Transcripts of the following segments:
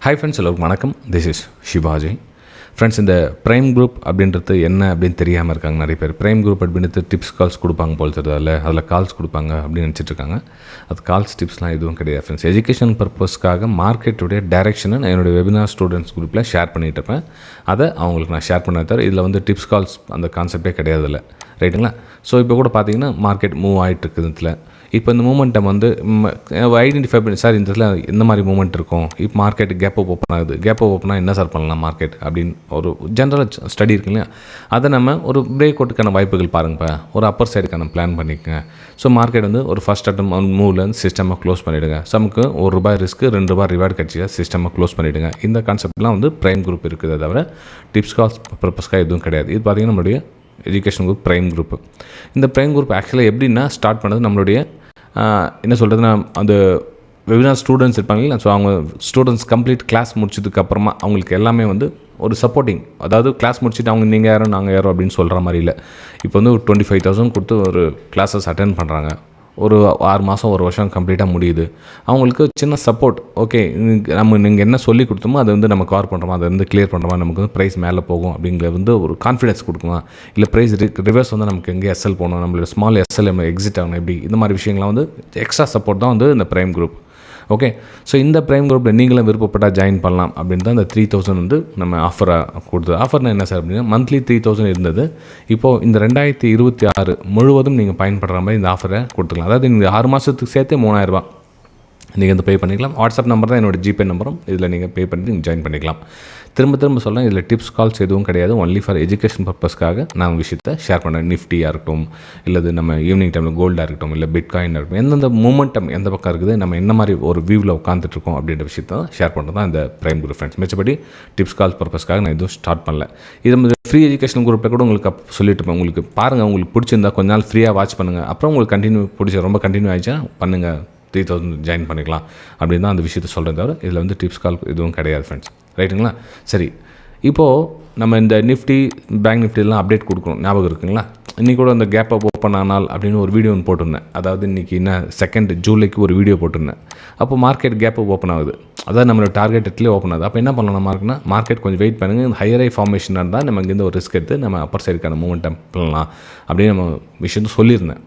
Hi friends, எல்லோருக்கும் வணக்கம். This is Shivaji. Friends, இந்த ப்ரைம் குரூப் அப்படின்றது என்ன அப்படின்னு தெரியாமல் இருக்காங்க நிறைய பேர். ப்ரைம் குரூப் அப்படின்றது டிப்ஸ் கால்ஸ் கொடுப்பாங்க போல் தெரியாது, அதில் கால்ஸ் கொடுப்பாங்க அப்படின்னு நினச்சிட்ருக்காங்க. அது கால்ஸ் டிப்ஸ்லாம் எதுவும் கிடையாது ஃப்ரெண்ட்ஸ். எஜுகேஷன் பர்பஸ்க்காக மார்க்கெட்டுடைய டைரெக்ஷனை நான் என்னுடைய வெபினார் ஸ்டூடெண்ட்ஸ் குரூப்பில் ஷேர் பண்ணிகிட்டு இருப்பேன். அதை அவங்களுக்கு நான் ஷேர் பண்ண தவிர இதில் வந்து டிப்ஸ் கால்ஸ் அந்த கான்செப்டே கிடையாது இல்லை, ரைட்டுங்களா? ஸோ இப்போ கூட பார்த்தீங்கன்னா மார்க்கெட் மூவ் ஆகிட்டு இருக்குது. இதில் இப்போ இந்த மூமெண்ட்டை வந்து ஐடென்டிஃபை பண்ணி, சார் இந்த இதில் எந்த மாதிரி மூமெண்ட் இருக்கும், இப்போ மார்க்கெட் கேப் அப் ஓப்பன் ஆகுது, கேப் அப் ஓப்பனாக என்ன சார் பண்ணலாம் மார்க்கெட் அப்படின்னு ஒரு ஜென்ரல் ஸ்டடி இருக்கு இல்லையா? அதை நம்ம ஒரு பிரேக் அவுட்டுக்கான வாய்ப்புகள் பாருங்கப்பா, ஒரு அப்பர் சைடுக்கான பிளான் பண்ணிக்கோங்க. ஸோ மார்க்கெட் வந்து ஒரு ஃபஸ்ட் அட்டம் மூவ்லேருந்து சிஸ்டமாக க்ளோஸ் பண்ணிவிடுங்க. நமக்கு ₹1 ரிஸ்க்கு ₹2 ரிவார்டு கிடச்சியா சிஸ்டமாக க்ளோஸ் பண்ணிவிடுங்க. இந்த கான்செப்ட்லாம் வந்து ப்ரைம் குரூப் இருக்குது, தவிர டிப்ஸ் கால்ஸ் பர்பஸ்க்காக எதுவும் கிடையாது. இது பார்த்திங்கன்னா நம்மளுடைய எஜுகேஷன் குரூப் ப்ரைம் குரூப். இந்த ப்ரைம் குரூப் ஆக்சுவலாக எப்படின்னா ஸ்டார்ட் பண்ணது நம்மளுடைய என்ன சொல்கிறதுனா, அந்த வெபினார் ஸ்டூடெண்ட்ஸ் இருப்பாங்க. ஸோ அவங்க ஸ்டூடெண்ட்ஸ் கம்ப்ளீட் கிளாஸ் முடிச்சதுக்கப்புறமா அவங்களுக்கு எல்லாமே வந்து ஒரு சப்போர்ட்டிங், அதாவது கிளாஸ் முடிச்சுட்டு அவங்க நீங்கள் யாரும் நாங்கள் யாரும் அப்படின்னு சொல்கிற மாதிரி இல்லை. இப்போ வந்து ஒரு 25,000 கொடுத்து ஒரு கிளாஸஸ் அட்டென்ட் பண்ணுறாங்க. ஒரு 6 மாதம் 1 வருஷம் கம்ப்ளீட்டாக முடியுது. அவங்களுக்கு சின்ன சப்போர்ட், ஓகே நீங்கள் என்ன சொல்லி கொடுத்தோமோ அதை வந்து நம்ம கவர் பண்ணுறோமா, அதை வந்து கிளியர் பண்ணுறோமா, நமக்கு வந்து ப்ரைஸ் மேலே போகும் அப்படிங்கிற வந்து ஒரு கான்ஃபிடன்ஸ் கொடுக்குமா, இல்லை ப்ரைஸ் ரிவர்ஸ் வந்து நமக்கு எங்கே எஸ்எல் போகணும், நம்மளோட ஸ்மால் எஸ்எல் எக்ஸிட் ஆகணும், எப்படி இந்த மாதிரி விஷயங்கள்லாம் வந்து எக்ஸ்ட்ரா சப்போர்ட் தான் வந்து இந்த ப்ரைம் குரூப். ஓகே, ஸோ இந்த ப்ரைம் குரூப்பில் நீங்களும் விருப்பப்பட்டால் ஜாயின் பண்ணலாம் அப்படின்னு தான் இந்த 3,000 வந்து நம்ம ஆஃபராக கொடுத்தது. ஆஃபர்னா என்ன சார் அப்படின்னா, மந்த்லி 3,000 இருந்தது. இப்போது இந்த 2026 முழுவதும் நீங்கள் பயன்படுற மாதிரி இந்த ஆஃபரை கொடுத்துக்கலாம். அதாவது இந்த 6 மாதத்துக்கு சேர்த்து ₹3,000 நீங்கள் வந்து பே பண்ணிக்கலாம். வாட்ஸ்அப் நம்பர் தான் என்னோடய ஜிபே நம்பரும், இதில் நீங்கள் பே பண்ணிட்டு நீங்கள் ஜாயின் பண்ணிக்கலாம். திரும்ப சொல்கிறேன், இதில் டிப்ஸ் கால்ஸ் எதுவும் கிடையாது. ஒன்லி ஃபார் எஜுகேஷன் பர்பஸ்க்காக நான் விஷயத்தை ஷேர் பண்ணுறேன். நிஃப்டியாக இருக்கட்டும், இல்லை நம்ம ஈவினிங் டைமில் கோல்டாக இருக்கட்டும், இல்லை பிட்காயினாக இருக்கட்டும், எந்தெந்த மூமெண்டம் எந்த பக்கம் இருக்குது, நம்ம என்ன மாதிரி ஒரு வியூவில் உட்காந்துட்ருக்கோம் அப்படின்ற விஷயத்தை தான் ஷேர் பண்ணுறது தான் இந்த ப்ரைம் குரூப் ஃப்ரெண்ட்ஸ். மிச்சப்படி டிப்ஸ் கால்ஸ் பர்பஸ்க்காக நான் எதுவும் ஸ்டார்ட் பண்ணல. இது ஃப்ரீ எஜுகேஷன் குரூப்பில் கூட உங்களுக்கு சொல்லிட்டு இருப்பேன். உங்களுக்கு பாருங்கள், உங்களுக்கு பிடிச்சிருந்தா கொஞ்ச நாள் ஃப்ரீயாக வாட்ச் பண்ணுங்கள். அப்புறம் உங்களுக்கு ரொம்ப கண்டினியூ ஆகிடுச்சா பண்ணுங்கள், 3,000 ஜாயின் பண்ணிக்கலாம் அப்படின்னு தான் அந்த விஷயத்தை சொல்கிறேன். தவிர இதில் வந்து டிப்ஸ் கால் எதுவும் கிடையாது ஃப்ரெண்ட்ஸ், ரைட்டுங்களா? சரி, இப்போது நம்ம இந்த நிஃப்டி பேங்க் நிஃப்டிலாம் அப்டேட் கொடுக்கணும், ஞாபகம் இருக்குங்களா? இன்றைக்கி கூட அந்த கேப் அப் ஓப்பன் ஆனால் அப்படின்னு ஒரு வீடியோ ஒன்று போட்டிருந்தேன். அதாவது இன்றைக்கி என்ன 2 ஜூலைக்கு ஒரு வீடியோ போட்டிருந்தேன். அப்போ மார்க்கெட் கேப் அப் ஓப்பன் ஆகுது, அதாவது நம்மளோட டார்கெட் இடத்துலேயே ஓப்பன் ஆகுது. அப்போ என்ன பண்ணலாம், மார்க்கெட் கொஞ்சம் வெயிட் பண்ணுங்கள், இந்த ஹையர் ஃபார்மேஷனாக இருந்தால் நம்ம இங்கேருந்து ஒரு ரிஸ்க் எடுத்து நம்ம அப்பர் சைடுக்கான மூமெண்டம் பண்ணலாம் அப்படின்னு நம்ம விஷயத்தை சொல்லியிருந்தேன்.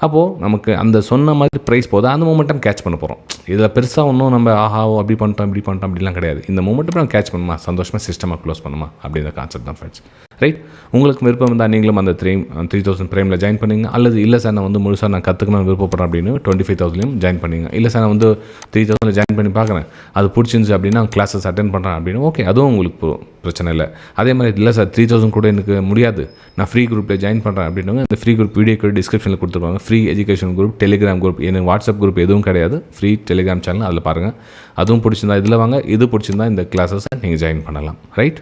அப்போது நமக்கு அந்த சொன்ன மாதிரி ப்ரைஸ் போதும், அந்த மூமெண்டம் கேட்ச் பண்ண போகிறோம். இதில் பெருசாக ஒன்றும் நம்ம அப்படி பண்ணிட்டோம் இப்படி பண்ணிட்டோம் அப்படிலாம் கிடையாது. இந்த மூமெண்ட்டும் நம்ம கேட்ச் பண்ணுமா, சந்தோஷமாக சிஸ்டமாக க்ளோஸ் பண்ணுமா அப்படிங்கிற கான்செப்ட் தான் ஃப்ரெண்ட்ஸ், ரைட்? உங்களுக்கு விருப்பம் இருந்தால் நீங்களும் அந்த 3,000 ப்ரைமில் ஜாயின் பண்ணிங்க. அல்லது இல்லை சார் நான் வந்து முழுசாக நான் கற்றுக்கணும்னு விருப்பப்படுறேன் அப்படின்னு 25,000 ஜாயின் பண்ணிங்க. இல்லை சார் நான் வந்து 3,000 ஜாயின் பண்ணி பார்க்குறேன், அது பிடிச்சிருந்துச்சு அப்படின்னா கிளாஸஸ் அட்டென்ட் பண்ணுறேன் அப்படின்னு, ஓகே, அதுவும் உங்களுக்கு பிரச்சனை இல்லை. அதே மாதிரி இல்லை சார் 3,000 கூட எனக்கு முடியாது, நான் ஃப்ரீ குரூப்பில் ஜாயின் பண்ணுறேன் அப்படின்னவங்க இந்த ஃப்ரீ குரூப் வீடியோ டிஸ்கிரிப்ஷனில் கொடுத்துருவாங்க. Free education group, Telegram group, எனக்கு வாட்ஸ்அப் குரூப் எதுவும் கிடையாது, ஃப்ரீ டெலிகிராம் சேனல், அதில் பாருங்கள். அதுவும் பிடிச்சிருந்தா இதில் வாங்க, இது பிடிச்சிருந்தா இந்த கிளாஸஸை நீங்கள் ஜாயின் பண்ணலாம், ரைட்?